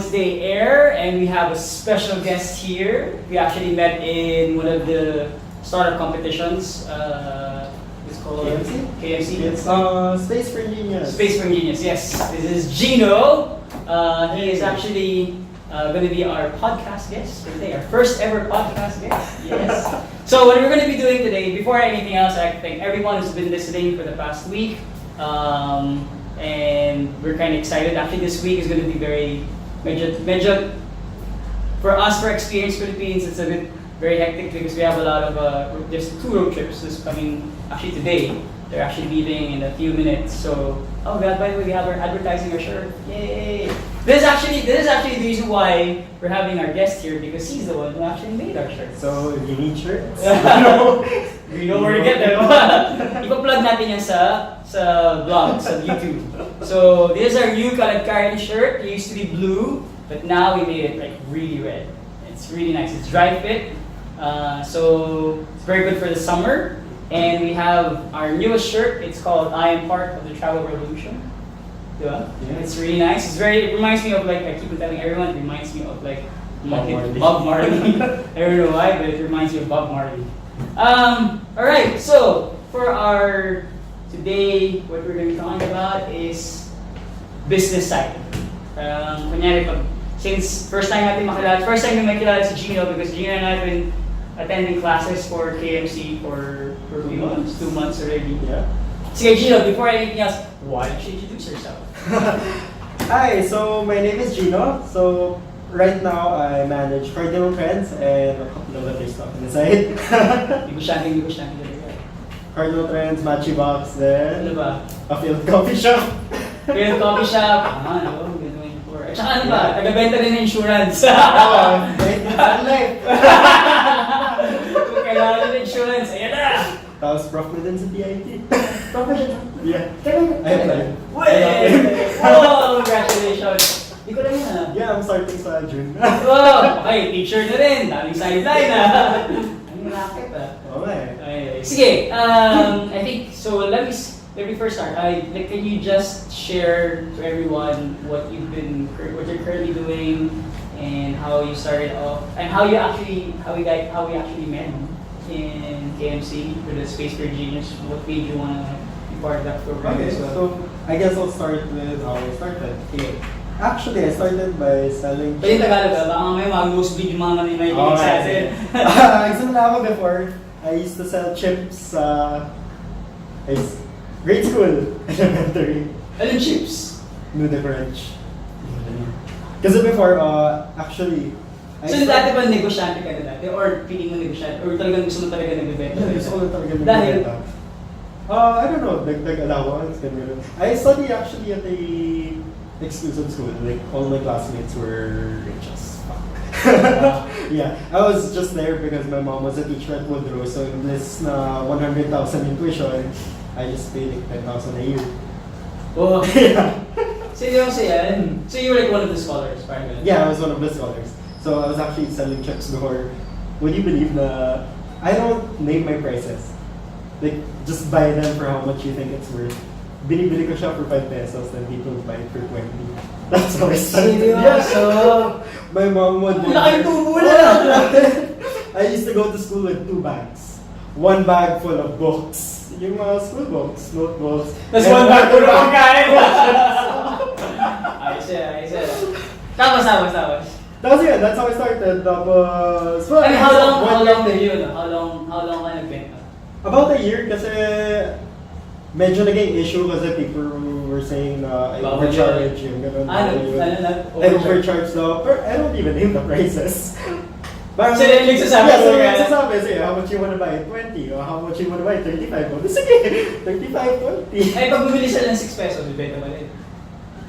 Wednesday Air, and we have a special guest here. We actually met in one of the startup competitions. It's called KFC. It's Space for Genius. Space for Genius, yes. This is Gino. He is actually going to be our podcast guest for today, our first ever podcast guest. Yes. So what we're going to be doing today, before anything else, I thank everyone who's been listening for the past week. And we're kind of excited. Actually, this week is going to be medyo for us, for Experience Philippines, it's a bit very hectic because we have a lot of, there's 2 road trips this coming, actually today. They're actually leaving in a few minutes. So, oh God, by the way, we have our advertising our shirt. Yay! This is actually the reason why we're having our guest here, because he's the one who actually made our shirt. So, if you need shirts, we know where to get them. Ipa-plug natin yan sa vlog, sa YouTube. So, this is our new Kalagkaran shirt. It used to be blue, but now we made it like really red. It's really nice. It's dry fit. So, it's very good for the summer. And we have our newest shirt. It's called I Am Part of the Travel Revolution. Yeah. It's really nice. It reminds me of, like, I keep on telling everyone, it reminds me of like Bob Marley. I don't know why, but it reminds me of Bob Marley. Alright, so for our today, what we're going to be talking about is business side. Kunyari, since first time we makilala si Gino, because Gino and I have been attending classes for KMC for 2 months. 2 months already. Yeah. Sige, Gino, before anything else, why don't you introduce yourself? Hi, so my name is Gino. So right now I manage Cardinal Trends and a couple of other stuff on the side. Hindi ko siya Cardinal Trends, Machibox, then Ano ba? a field coffee shop. Field coffee shop. Ano, gano'n before. At saka ano ba? Taga-benta rin ng insurance. Right, it's life. Kung kailangan ng insurance, ayan na! Tapos prof na din sa DIT. Prof na siya? Yeah. I applied. Wow! Congratulations! Hindi ko lang yun ah. Yeah, I'm starting sa June. Wow! Okay, teacher na rin. Daming sideline ah. Ang malapit ah. Okay. Sige, I think, so let me first start. Can you just share to everyone what you're currently doing and how you started off and how we actually met in KMC for the Space for Genius? What made you want to be part of that program? Okay, so I guess I'll start with how I started. Okay. Actually, I started by selling But in Tagalog, baka may mag-nosebleed yung mga may sa atin. Example na ako before, I used to sell chips sa grade school, elementary. Anong chips? Noodle Crunch. Kasi before, actually, So dati ba negosyante ka na dati? Or feeling mo negosyante? Or talagang gusto mo talaga nagbibenta? Yeah, gusto ko lang talaga Dahil? nagbibenta. I don't know, dagdag allowance, ganun. I studied actually at a exclusive school. Like, all my classmates were rich as fuck. Yeah, I was just there because my mom was a teacher at Woodrow, so in this 100,000 in tuition, I just paid like 10,000 a year. Oh. Yeah. So you were like one of the scholars, parang. Yeah, I was one of the scholars. So I was actually selling chips before. Would you believe na I don't name my prices? Like, just buy them for how much you think it's worth. Binibili ko siya for 5 pesos, then people buy it for 20. That's how I started. Yeah, so my mom would. Laking tubo na! I used to go to school with 2 bags. 1 bag full of books. Yung mga school books, notebooks. Tapos 1 bag full of pagkain! Ayos yan. Tapos. Tapos yun, that's how I started. Tapos, well, And how long did you, how long ka nagbenta? About a year kasi medyo naging issue kasi people were saying na I overcharge yung gano'n. I overcharge daw, but I don't even name the prices. So then nagsasabi, sige, how much you wanna buy? 20, or how much you wanna buy? 35. O, sige, 35, 20. Ay, pag bumili sila ng 6 pesos, bibenta mo rin.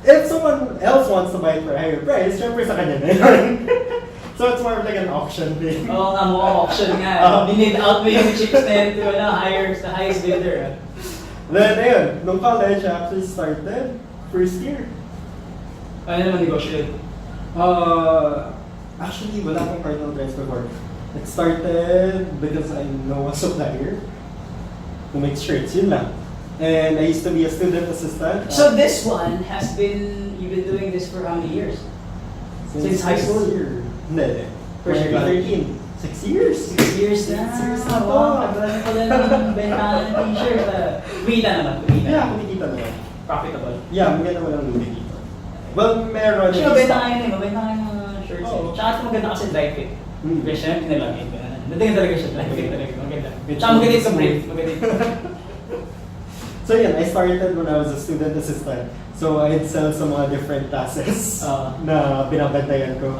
If someone else wants to buy it for a higher price, syempre sa kanya na yun. So it's more of like an auction thing. Oo nga, mukhang auction nga. Binid out mo yung chips na yun to the highest bidder. Then ayun, nung college, I actually started first year. Ano naman negosyo yun? Actually, wala akong Cardinal Trends before. It started because I know a supplier who makes shirts, yun lang. And I used to be a student assistant. So this one you've been doing this for how many years? Since high school? Hindi. First year college? 2013. 6 years. 6 years na. 6 years na to. Wow, tagal na pala ng bentahan ng t-shirt. Kumita naman, kumita. Yeah, kumikita naman. Profitable. Yeah, maganda naman ang lubi dito. Well, meron. Actually, mabenta nga yun eh. Mabenta nga yung mga shirts eh. Oo. Tsaka ito maganda kasi dry fit. Kasi syempre pinalagay ka na. Nadagan talaga siya, dry fit talaga. Maganda. Tsaka maganda yung brief. Maganda yung So yun, I started when I was a student assistant. So I'd sell sa mga different classes na binabantayan ko.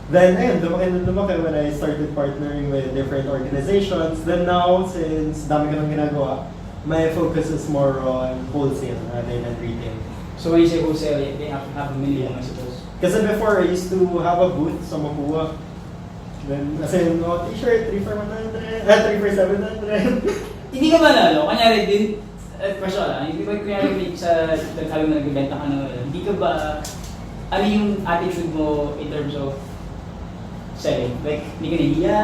Then ayun, lumaki when I started partnering with different organizations. Then now, since dami ko nang ginagawa, my focus is more on wholesale rather than retail. So when you say wholesale, they have to have a million, I suppose. Kasi before, I used to have a booth sa Makuha. Then, as in, t-shirt, 3 for 100, 3 for 700. Hindi ka ba kunyari din, question lang, hindi ba kunyari sa nagsabi mo nagbibenta ka na hindi ka ba, ano yung attitude mo in terms of selling? Like, hindi ka nahiya,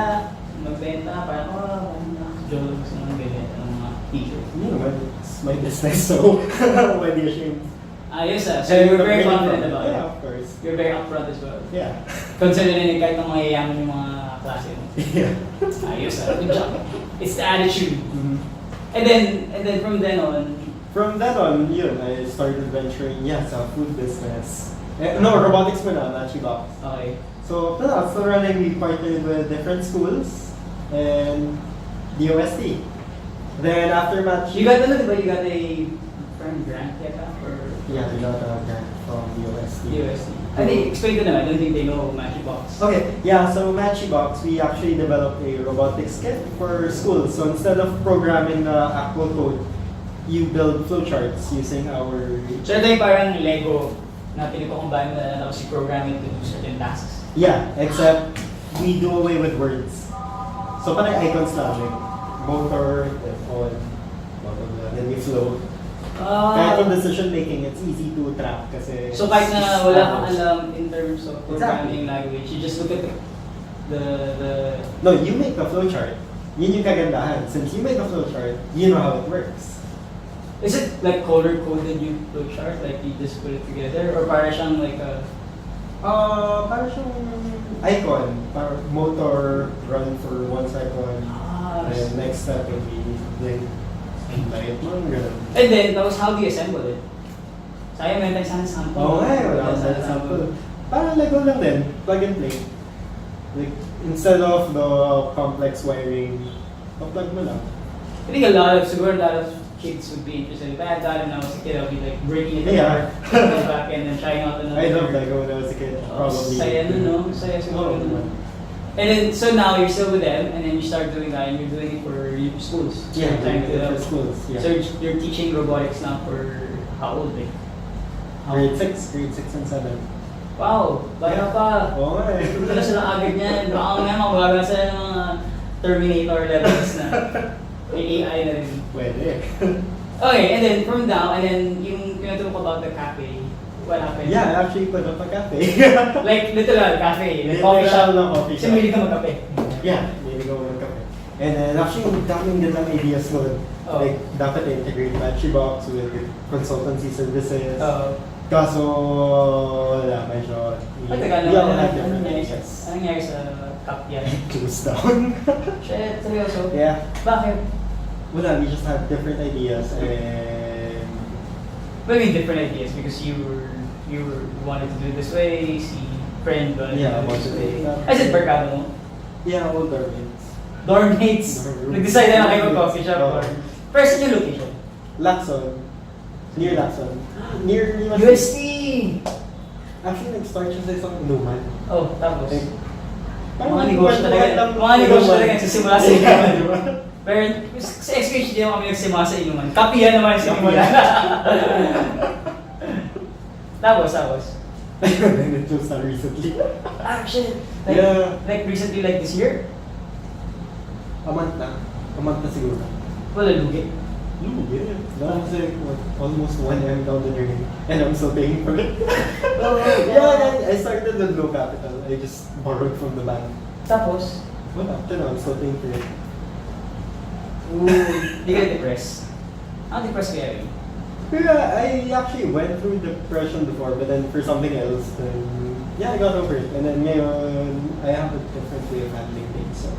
magbenta, parang, jokes, nagbibenta ng mga t-shirt. Hindi naman, it's my business, so why be ashamed? Ayos So you're very confident about it? Yeah, of course. You're very upfront as well? Yeah. Considering kahit ng mga yayaman yung mga klase mo? Yeah. Ayos Good job. It's the attitude. Mm-hmm. And then from then on? From then on, yun, I started venturing, sa food business. No, robotics muna, Machibox. Okay. So, after running, we partnered with different schools and DOST. Then after Match... You got a grant yet? Yeah, we got a grant from DOST. I think, explain to them, I don't think they know Machibox. Okay, so Machibox, we actually developed a robotics kit for schools. So instead of programming the actual code, you build flowcharts using our... So ito yung parang Lego na pinipakambay mo na tapos programming to do certain tasks. Yeah, except we do away with words. So parang icons lang, like motor, then on, blah blah blah, then you flow. Kahit in decision making, it's easy to track kasi... So kahit na wala kang alam in terms of programming language, you just look at the... No, you make the flowchart. Yun yung kagandahan. Since you make the flowchart, you know how it works. Is it like color-coded yung flowchart? Like you just put it together? Or para siyang like a... Para siyang icon. Para motor, run for 1 second. And next step will be blink. Light mo, gano'n. And then, how do you assemble it? Sayang, may tayo sana sample. Oo nga, wala akong sana sample. Parang Lego lang din, plug and play. Like, instead of the complex wiring, plug mo lang. I think a lot of kids would be interested. If I had that when I was a kid, I'd be like breaking it apart, back and then trying out another. I loved Lego when I was a kid, probably. Saya no? Saya siguro. And then, so now you're still with them, and then you start doing that, and you're doing it for schools. Yeah, for schools. Yeah. So you're teaching robotics now for how old? Like, grade 6 and 7. Wow, bata pa. Oo nga eh. Wala silang agad niyan. Baka nga mabaga sila ng mga Terminator levels na may AI na rin. Pwede. Okay, and then from now, and then yung pinaturo ko about the cafe, what happened? Yeah, I actually put up a cafe. Like literal cafe, like coffee shop. Coffee shop. Kasi may ka magkape. Yeah, may ka magkape. And then actually, daming gandang ideas nun. Like, dapat integrate Machibox with consultancy services. Kaso, wala, medyo... Anong nangyari sa cup yan? Closed down. Shit, seryoso? Yeah. Bakit? Wala, we just had different ideas and... Well, I mean different ideas because you wanted to do it this way, si friend wanted to do it this way. I said barkada mo? Yeah, all dormants. Dormmates? Nag-decide na kayo mag-coffee shop or... First yung location? Lacson. Near Lacson. Near UST! Actually, nag-start siya sa isang inuman. Oh, tapos? Mga negosyo talaga nagsisimula sa inuman. Pero sa EXPH din kami nagsimula sa inuman. Kapihan naman sa inuman. Tapos? It was done recently. Shit. Like recently, like this year? A month na siguro. Wala lugi. Yeah. That was like almost 1M down the drain, and I'm still paying for it. Yeah, I started with low capital. I just borrowed from the bank. Tapos? Well, after now, I'm still paying for it. Di ka depressed? How depressed kaya yun? Yeah, I actually went through depression before, but then for something else, then Yeah, I got over it. And then ngayon, I have a different way of handling things. So,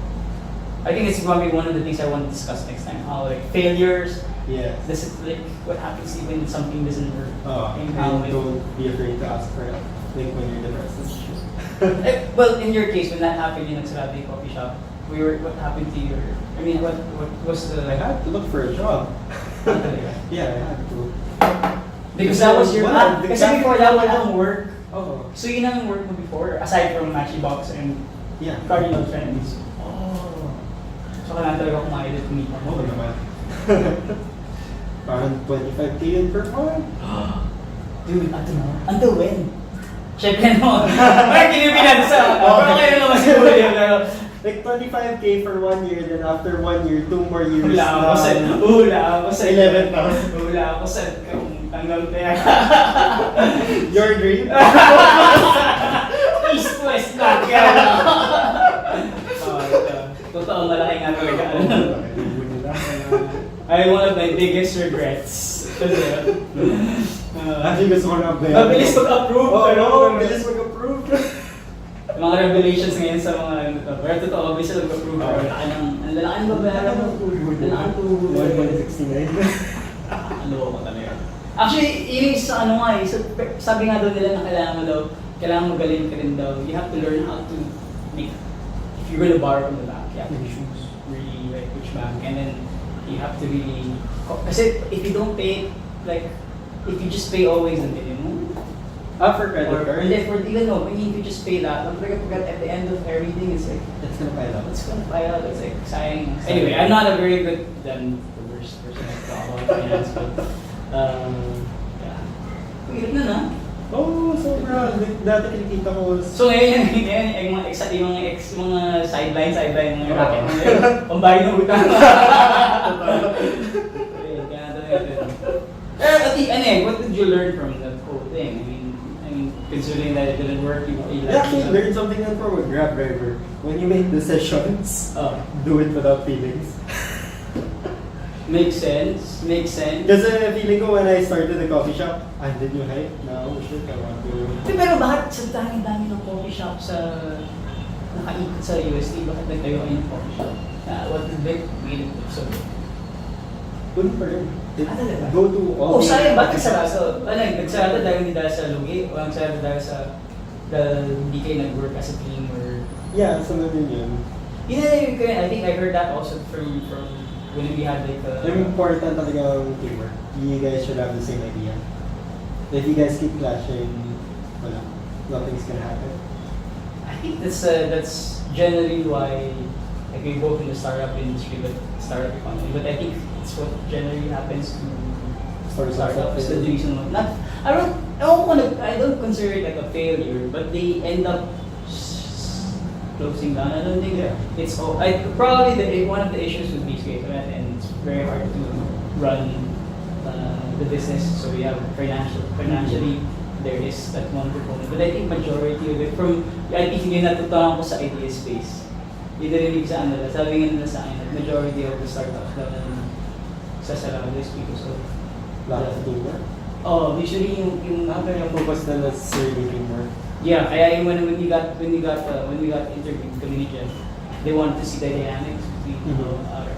I think it's probably one of the things I want to discuss next time. How like failures, yeah. this is like what happens when something doesn't work. And how And don't be afraid to ask for help. Like when you're depressed and shit. Well, in your case, when that happened, you nagsarado yung coffee shop, what happened to your, I mean, what was the... I had to look for a job. Yeah, I had to. Because that was your, kasi before that, wala kang work. Oh. So yun ang work mo before, aside from Machibox and Yeah. Cardinal Trends. Oh. So kailangan talaga kumain at kumita mo. Oo naman. Parang 25K yun per month. Dude, until when? Siyempre no. Parang kinibinan sa, pero kayo naman siguro yun. Pero, Like 25K for 1 year, then after 1 year, 2 more years. hula ako sa 11,000. Hula ako sa hanggang kaya. Your dream? East West lang yan. Totoo, malaki nga talaga. Ay, one of my biggest regrets. Actually, gusto ko na update. Mabilis mag-approve. Mabilis mag-approve. Mga revelations ngayon sa mga ano to. Pero totoo, mabilis mag-approve. Pero ang lalaki ng babayaran mo. Lalaki tuhod. 169. Ano ko talaga. Actually, yun yung sa ano nga eh. Sabi nga daw nila na kailangan magaling ka rin daw. You have to learn how to make, if you're gonna borrow from the bank, you have to choose really like which bank. And then you have to really, kasi if you don't pay, like, if you just pay always the minimum, For credit or card? even though, when you just pay that, don't forget at the end of everything, it's like, It's gonna pile up. it's gonna pile up, it's like sayang. Anyway, I'm not a very good, the worst person to talk about finance, but, yeah. Hirap na na. Oh, sobra. Dati kinikita ko. So ngayon, yung mga sideline, mga racket mo ngayon, pambayad ng utang. Ayun, kaya natin. Pero at the end, what did you learn from that whole thing? I mean, considering that it didn't work, you I actually learned something from a Grab driver. When you make decisions, do it without feelings. Makes sense. Kasi feeling ko when I started the coffee shop, did you hype? No, shit, I want to... Pero bakit sa dami-dami ng coffee shop sa nakaikot sa UST, bakit nagtayo kayo ng coffee shop? What did they made it so good? Good for him. Talaga? Go to all the- Sayang, bakit nagsarado? Nagsarado dahil hindi dahil sa lugi? O nagsarado dahil sa hindi kayo nag-work as a team or... Yeah, sunod din yun. I think I heard that also from when we had like Important talaga ang teamwork. You guys should have the same idea. If you guys keep clashing, wala. Nothing's gonna happen. I think that's generally why like we both in the startup industry, but startup economy. But I think it's what generally happens to startups. The reason why I don't consider it like a failure, but they end up closing down. I don't think it's probably one of the issues with these guys, and it's very hard to run the business. So we have financially there is that one component. But I think majority of it I think hindi natutunan ko sa idea space. Hindi rin sa ano, sabi nga nila sa akin, majority of the startups na sasarado is because of Lack of teamwork. Usually yung Focus na necessarily teamwork. yeah, kaya when we got interviewed kami ni Jeff, they wanted to see the dynamics between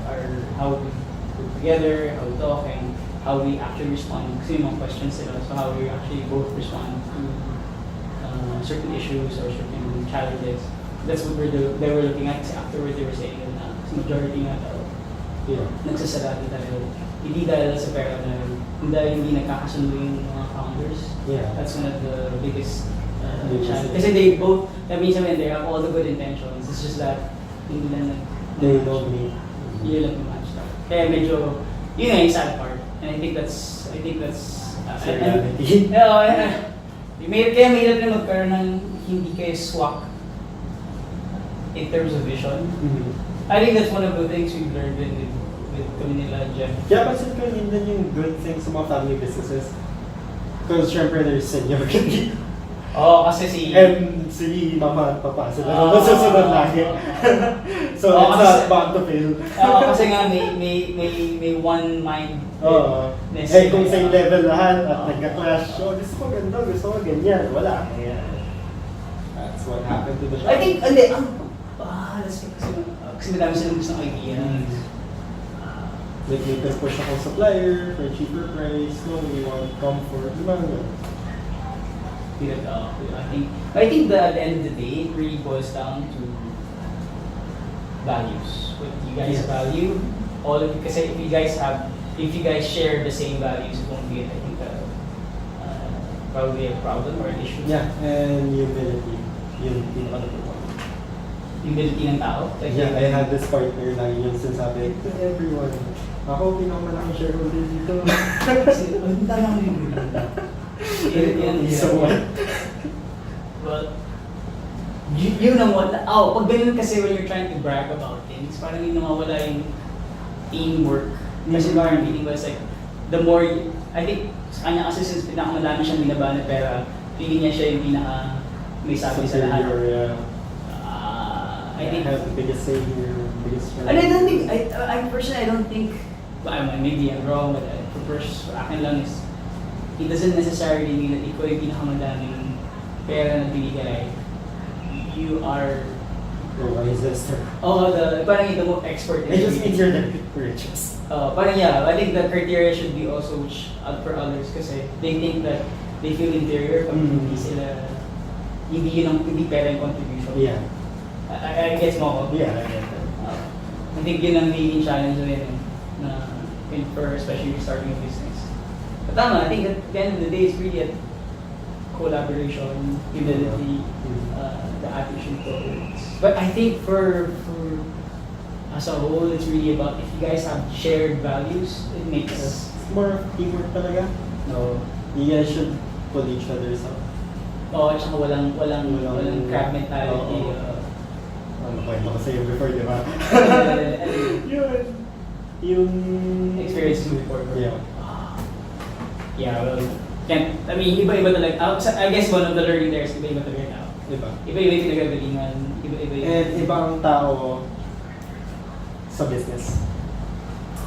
our how we work together, how we talk, and how we actually respond. Kasi yung mga questions sila, so how we actually both respond to certain issues or certain challenges. That's what they were looking at. Kasi afterwards they were saying na majority nga daw nagsasarado dahil hindi dahil sa pera dahil hindi nagkakasundo yung mga founders. Yeah. That's one of the biggest challenge. Kasi they both, that means they have all the good intentions. It's just that hindi lang They don't need. Yun lang yung match. Kaya medyo, yun nga yung sad part. And I think that's reality. Kaya mahirap na magkaroon ng hindi kayo swak in terms of vision. I think that's one of the things we've learned with kami nila, Jeff. Yeah, pansin ko yun din yung good things sa mga family businesses. Because syempre there's seniority. Kasi And si mama at papa sila masusunod lagi. So it's not bound to fail. Kasi nga may one mind. Kung same level lahat at nagka-clash, gusto ko ganito, gusto ko ganyan, wala. That's what happened to the shop. I think, hindi, that's kasi madami silang gustong idea. Like, you can push akong supplier for a cheaper price, no, you want comfort, di ba? I think that at the end of the day, it really boils down to values. What you guys Yes. value, all of you, kasi if you guys share the same values, it won't be, I think, probably a problem or an issue. Yeah, and humility. Yun, pinaka-number one. Humility ng tao. Like, Yeah, I had this partner na yun sinasabi to everyone. Ako, pinakamalaking shareholder dito. Kasi, ang dami ako yung So what? Well, yun ang wala. Pag ganun kasi when you're trying to brag about things, parang yung nawawala yung teamwork. Kasi parang feeling ko, it's like, the more, I think, sa kanya kasi since pinakamalami siyang binabanat pera, feeling niya siya yung pinaka may sabi sa lahat. Yeah. I think, I have the biggest say here, biggest and I don't think, I personally, I don't think, maybe I'm wrong, but for akin lang is, it doesn't necessarily mean that ikaw yung pinakamadaming pera na binigay. You are the wisest. parang ito mo expert. It just means you're the richest. Parang yeah, I think the criteria should be also for others kasi they think that they feel inferior pag hindi pera yung contribution. Yeah. I guess mo ako. Yeah, I get that. I think yun ang main challenge rin for especially starting a business. But tama, I think at the end of the day, it's really a collaboration, humility, the attitude towards. But I think for as a whole, it's really about if you guys have shared values, it makes It's more of teamwork talaga. no. You guys should pull each other's up. At saka walang crab mentality. Ano kwento ko sa'yo before, di ba? Yun. Yung Experience before. Yeah. Yeah, well, I mean, iba-iba talaga. I guess one of the learning there is iba-iba talaga now. Diba? Iba-iba yung pinagagalingan. Iba-iba yung... And ibang tao sa business.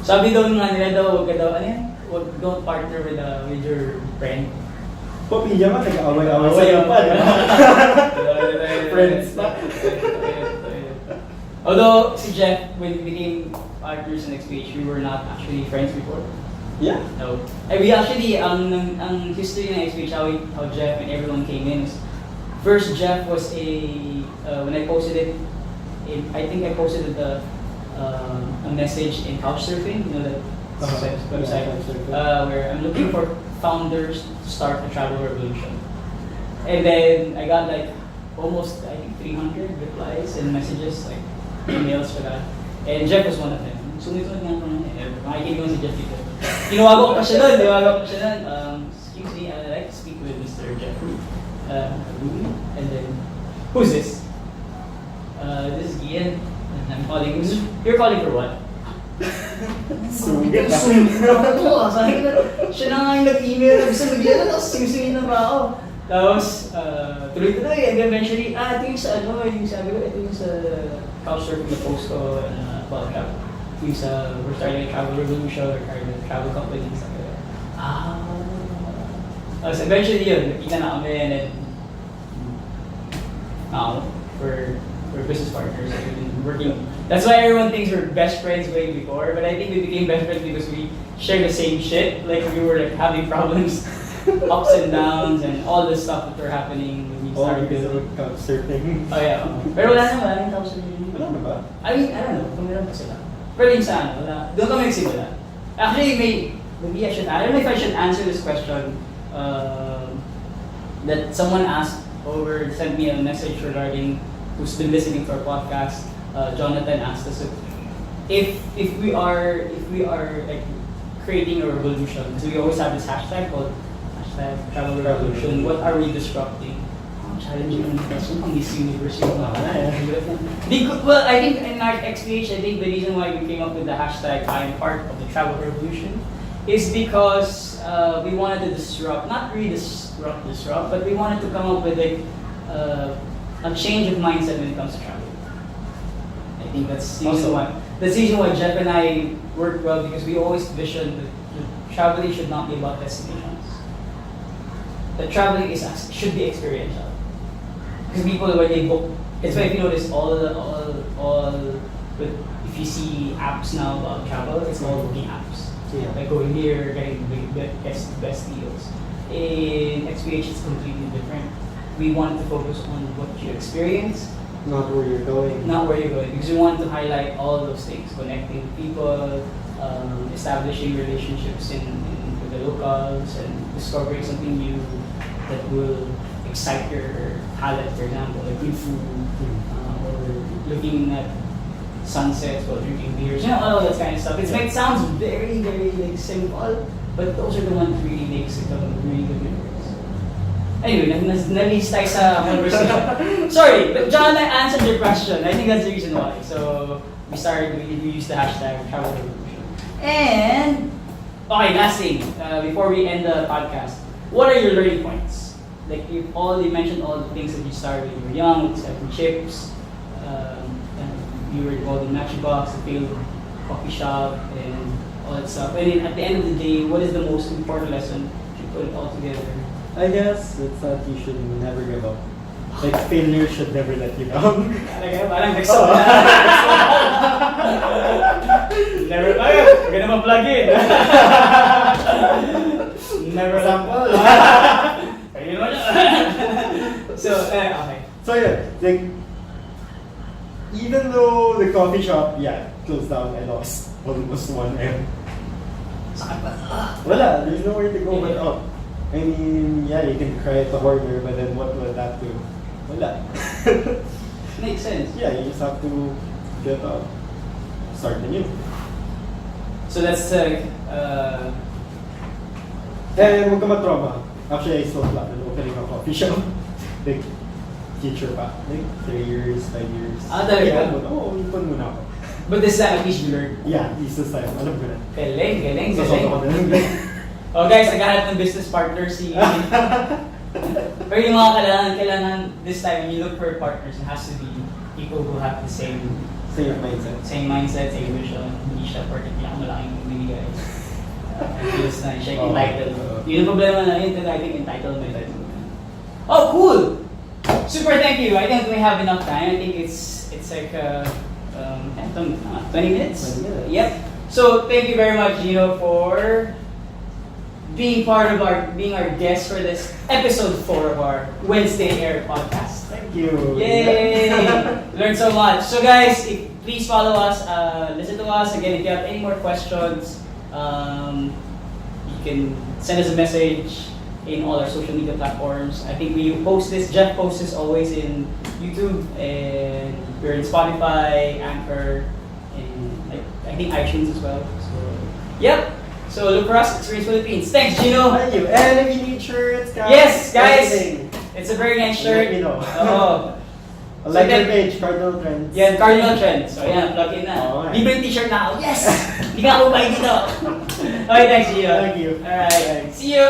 Sabi daw nga nila huwag ka daw, don't partner with your friend. Pamilya nga, nag-aaway-aaway sa'yo pa, di ba? Friends pa. Although, si Jeff, when we became partners in EXPH, we were not actually friends before. Yeah. No. We actually, ang history ng EXPH, how Jeff and everyone came in is, first Jeff was when I posted it, I think I posted a message in Couchsurfing, that website, where I'm looking for founders to start a travel revolution. And then I got like almost, I think, 300 replies and messages, like emails for that. And Jeff was one of them. Sumunod nga ako makikita mo si Jeff dito. Tinawagan ko pa siya doon. Excuse me, I'd like to speak with Mr. Jeffrey. And then, who's this? This is Ian. I'm calling. You're calling for what? Sungit na. Siya na nga yung nag-email. Gusto mag-email. Tapos sinusunod na ba ako? Tapos, tuloy-tuloy. And eventually, ito yung sa yung sabi ko, ito yung sa Couchsurfing na post ko na podcast. Yung sa, we're starting a travel revolution, we're starting a travel company. Sabi ko, Tapos eventually yun, nakita na kami and then, now, we're business partners. We've been working. That's why everyone thinks we're best friends way before, but I think we became best friends because we share the same shit. Like we were like having problems, ups and downs, and all the stuff that were happening when we started building. Couchsurfing. Oh yeah. Pero wala nang couchsurfing. Wala na ba? I mean, I don't know kung meron pa sila. Pero yung sa wala. Doon kami nagsimula. Actually, maybe I don't know if I should answer this question that someone asked sent me a message regarding who's been listening to our podcast. Jonathan asked us if we are like creating a revolution. So we always have this hashtag called travel revolution. What are we disrupting? Challenging question from Miss Universe. Well, I think in our EXPH, I think the reason why we came up with the hashtag I am part of the travel revolution is because we wanted to disrupt, not really disrupt, but we wanted to come up with a change of mindset when it comes to travel. I think that's the reason why. That's the reason why Jeff and I work well, because we always vision that traveling should not be about destinations. That traveling should be experiential. Because people when they book, it's why if you notice but if you see apps now about travel, it's all booking apps. Yeah. Like going here, getting best deals. In XPH, it's completely different. We want to focus on what you experience, Not where you're going. not where you're going, because we want to highlight all those things, connecting people, establishing relationships with the locals, and discovering something new that will excite your palate, for example, like good food, or looking at sunsets while drinking beers, all that kind of stuff. It sounds very, very like simple, but those are the ones that really makes it a really good memories. Anyway, na-list tayo sa conversation. Sorry, but John, I answered your question. I think that's the reason why. So, we used the hashtag travel revolution. And, okay, last thing, before we end the podcast, what are your learning points? Like, you mentioned all the things that you started when you were young, selling chips, you were involved in Machibox, the failed coffee shop, and all that stuff. And then, at the end of the day, what is the most important lesson to put it all together? I guess it's that you should never give up. Like failure should never let you down. Parang next up na. Never, we're gonna ma-plug in. Never sample. Ayun mo na. So, okay. So yeah, like even though the coffee shop, closed down, I lost almost 1M. Sakit ba? Wala, there's nowhere to go but up. I mean, you can cry at the corner, but then what will that do? Wala. Makes sense. Yeah, you just have to get up, start anew. So that's And huwag ka matrauma. Actually, I still plan on opening a coffee shop. Like, future pa. Like, 3 years, 5 years. Talaga? Ipon muna ako. But this time at least you learned. Yeah, this time. Alam ko na. Galing. Sasoto ko na lang. Oh guys, naghahanap ng business partner si... Pero yung mga kailangan this time, when you look for partners, it has to be people who have the same mindset. Same vision. Hindi siya particular malaking binigay. Feels na siya entitled. Yun ang problema na yun, I think entitlement. Oh, cool! Super, thank you. I think we have enough time. I think it's like 20 minutes? 20 minutes. Yep. So thank you very much, Gino, for being our guest for this episode 4 of our Wednesday Air podcast. Thank you. Yay! Learned so much. So guys, please follow us, listen to us. Again, if you have any more questions, you can send us a message in all our social media platforms. I think we post this, Jeff posts this always in YouTube, and we're in Spotify, Anchor, and I think iTunes as well. So, yep. So look for us, Experience Philippines. Thanks, Gino. Thank you. And if you need shirts, guys. Yes, guys. Everything. It's a very nice shirt. Let me know. Oh. Like your page, Cardinal Trends. Yeah, Cardinal Trends. So yeah, plug in na. Okay. Libre t-shirt na ako. Yes! Hindi nga ako buy dito. Okay, thanks, Gino. Thank you. Alright. Thanks. See you.